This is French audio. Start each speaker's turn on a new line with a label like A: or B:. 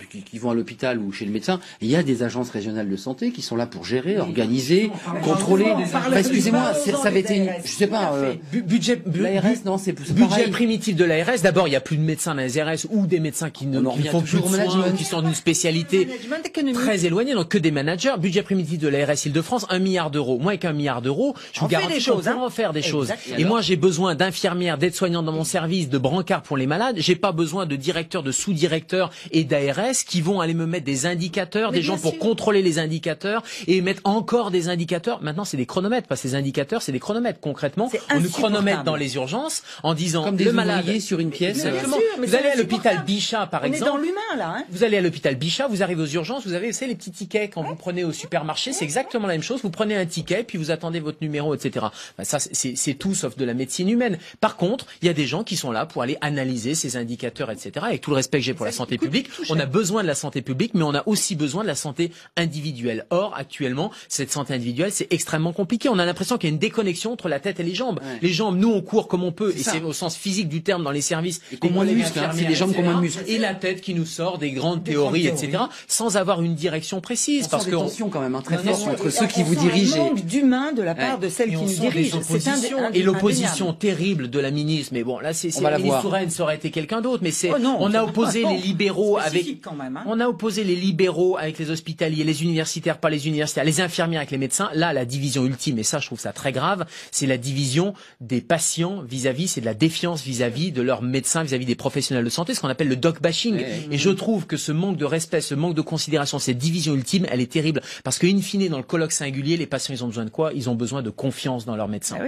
A: qui vont à l'hôpital ou chez le médecin, il y a des agences régionales de santé qui sont là pour gérer, organiser, contrôler. Excusez-moi, ça avait été, je sais pas, l'ARS, non, c'est
B: budget primitif de l'ARS. D'abord, il y a plus de médecins dans les ARS ou des médecins qui font plus de soins, qui sont d'une spécialité très éloignée, donc que des managers. Budget primitif de l'ARS Île-de-France, 1 milliard d'euros. Moi, avec 1 milliard d'euros, je vous garantis qu'on pourra en faire des choses. Et moi, j'ai besoin d'infirmières, d'aides-soignants dans mon service, de brancards pour les malades. J'ai pas besoin de directeurs, de sous-directeurs et d'ARS qui vont aller me mettre des indicateurs, des gens pour contrôler les indicateurs et mettre encore des indicateurs. Maintenant, c'est des chronomètres, pas ces indicateurs, c'est des chronomètres. Concrètement, on nous chronomètre dans les urgences en disant
A: comme le malade sur une pièce.
B: Vous allez à l'hôpital Bichat, par exemple.
C: On est dans l'humain, là. Hein.
B: Vous allez à l'hôpital Bichat, vous arrivez aux urgences, vous avez, les petits tickets quand vous prenez au supermarché, c'est exactement la même chose. Vous prenez un ticket, puis vous attendez votre numéro, etc. Ben ça, c'est tout sauf de la médecine humaine. Par contre, il y a des gens qui sont là pour aller analyser ces indicateurs, etc. Avec tout le respect que j'ai pour la santé publique, on a besoin de la santé publique, mais on a aussi besoin de la santé individuelle. Or, actuellement, cette santé individuelle, c'est extrêmement compliqué. On a l'impression qu'il y a une déconnexion entre la tête et les jambes. Ouais. Les jambes, nous, on court comme on peut, et c'est au sens physique du terme dans les services.
A: Et moins de muscles, c'est les jambes qui ont moins de muscles.
B: Et la tête qui nous sort des grandes théories, etc., sans avoir une direction précise.
A: Parce que tensions quand même très fortes entre ceux qui vous dirigent.
C: Il manque d'humain de la part de celles qui nous dirigent.
B: Et l'opposition terrible de la ministre. Mais bon, là, c'est ministre Touraine, ça aurait été quelqu'un d'autre. Mais c'est, on a opposé les libéraux avec, on a opposé les libéraux avec les hospitaliers, les universitaires par les universitaires, les infirmières avec les médecins. Là, la division ultime, et ça, je trouve ça très grave, c'est la division des patients vis-à-vis, c'est de la défiance vis-à-vis de leurs médecins, vis-à-vis des professionnels de santé, ce qu'on appelle le doc bashing. Et je trouve que ce manque de respect, ce manque de considération, cette division ultime, elle est terrible. Parce que, in fine, dans le colloque singulier, les patients, ils ont besoin de quoi? Ils ont besoin de confiance dans leurs médecins.